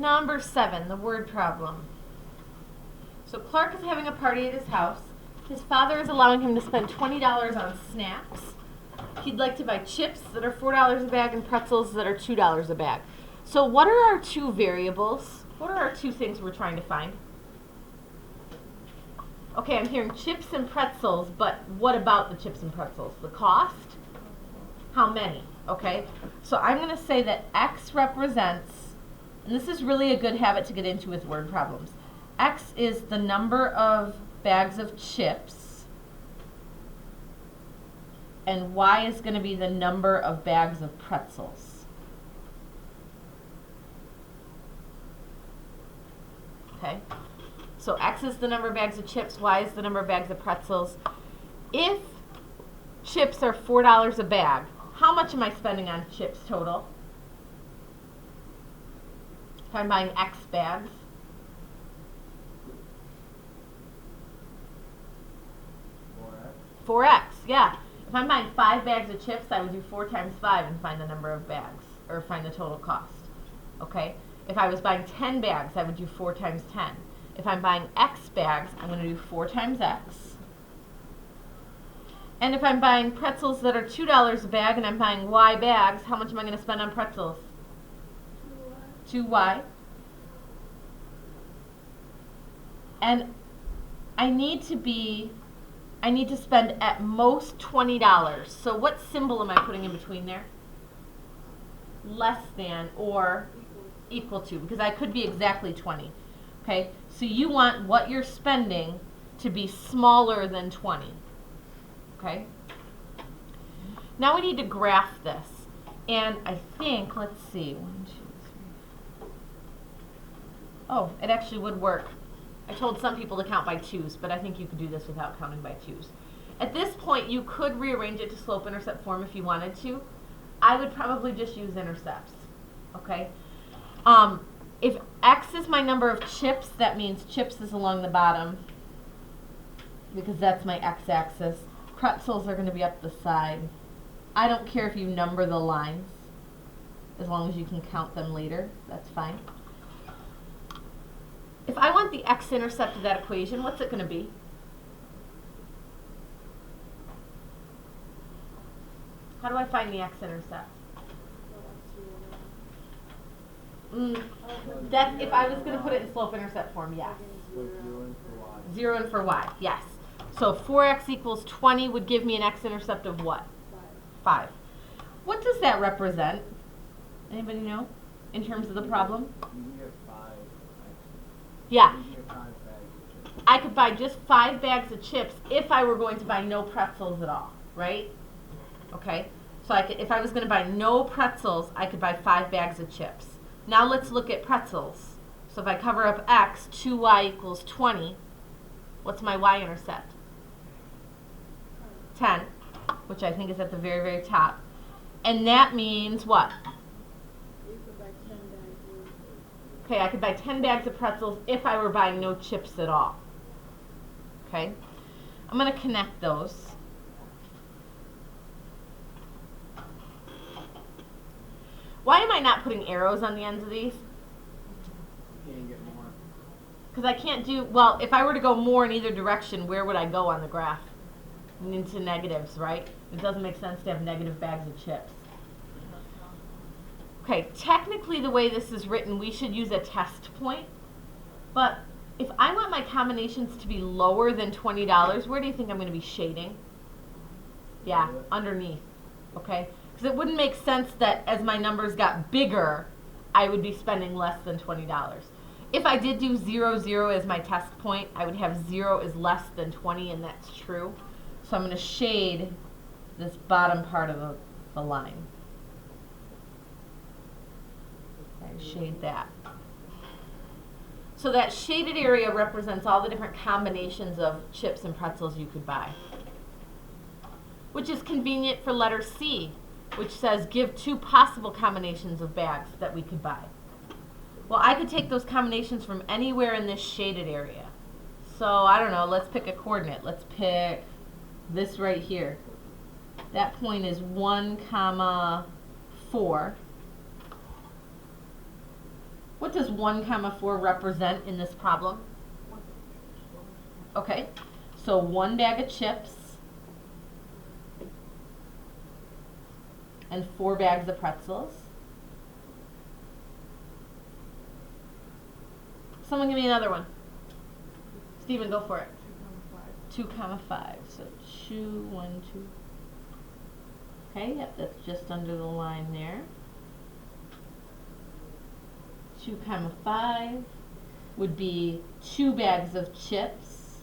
Number 7, the word problem. So Clark is having a party at his house. His father is allowing him to spend $20 on snacks. He'd like to buy chips that are $4 a bag and pretzels that are $2 a bag. So what are our two variables? What are our two things we're trying to find? Okay, I'm hearing chips and pretzels, but what about the chips and pretzels? The cost? How many? Okay, so I'm going to say that X represents, and this is really a good habit to get into with word problems. X is the number of bags of chips, and Y is going to be the number of bags of pretzels. Okay, so X is the number of bags of chips, Y is the number of bags of pretzels. If chips are $4 a bag, how much am I spending on chips total? If I'm buying X bags. 4X, yeah. If I'm buying 5 bags of chips, I would do 4 times 5 and find the number of bags, or find the total cost. Okay? If I was buying 10 bags, I would do 4 times 10. If I'm buying X bags, I'm going to do 4 times X. And if I'm buying pretzels that are $2 a bag and I'm buying Y bags, how much am I going to spend on pretzels? 2Y. And I need to spend at most $20. So what symbol am I putting in between there? Less than or equal to, because I could be exactly 20. Okay, so you want what you're spending to be smaller than 20. Okay. Now we need to graph this. And I think, let's see, 1, 2, 3. Oh, it actually would work. I told some people to count by 2s, but I think you could do this without counting by 2s. At this point, you could rearrange it to slope-intercept form if you wanted to. I would probably just use intercepts. Okay. If X is my number of chips, that means chips is along the bottom because that's my X-axis. Pretzels are going to be up the side. I don't care if you number the lines, as long as you can count them later. That's fine. If I want the x-intercept of that equation, what's it going to be? How do I find the x-intercept? That's if I was going to put it in slope-intercept form, yes. 0 and for y, yes. So 4x equals 20 would give me an x-intercept of what? 5. What does that represent? Anybody know? In terms of the problem? Yeah. I could buy just 5 bags of chips if I were going to buy no pretzels at all, right? Okay. So if I was going to buy no pretzels, I could buy 5 bags of chips. Now let's look at pretzels. So if I cover up x, 2y equals 20. What's my y-intercept? 10, which I think is at the very, very top. And that means what? Okay, I could buy 10 bags of pretzels if I were buying no chips at all. Okay, I'm going to connect those. Why am I not putting arrows on the ends of these? You can't get more. Because I can't do, well, if I were to go more in either direction, where would I go on the graph? Into negatives, right? It doesn't make sense to have negative bags of chips. Okay, technically the way this is written, we should use a test point. But if I want my combinations to be lower than $20, where do you think I'm going to be shading? Yeah, underneath. Okay? Because it wouldn't make sense that as my numbers got bigger, I would be spending less than $20. If I did do 0, 0 as my test point, I would have 0 is less than 20, and that's true. So I'm going to shade this bottom part of the line. Okay, shade that. So that shaded area represents all the different combinations of chips and pretzels you could buy. Which is convenient for letter C, which says give 2 possible combinations of bags that we could buy. Well, I could take those combinations from anywhere in this shaded area. So, I don't know, let's pick a coordinate. Let's pick this right here. That point is 1, 4. What does 1 comma 4 represent in this problem? Okay, so 1 bag of chips and 4 bags of pretzels. Someone give me another one. Steven, go for it. 2 comma 5. So 2, 1, 2. Okay, yep, that's just under the line there. 2 comma 5 would be 2 bags of chips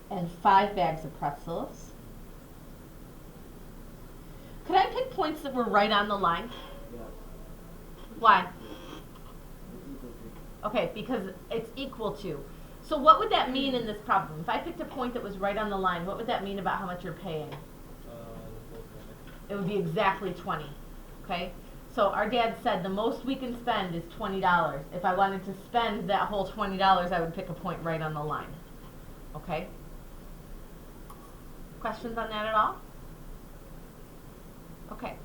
and 5 bags of pretzels. Could I pick points that were right on the line? Yeah. Why? Okay, because it's equal to. So what would that mean in this problem? If I picked a point that was right on the line, what would that mean about how much you're paying? It would be exactly 20. Okay? So our dad said the most we can spend is $20. If I wanted to spend that whole $20, I would pick a point right on the line. Okay? Questions on that at all? Okay.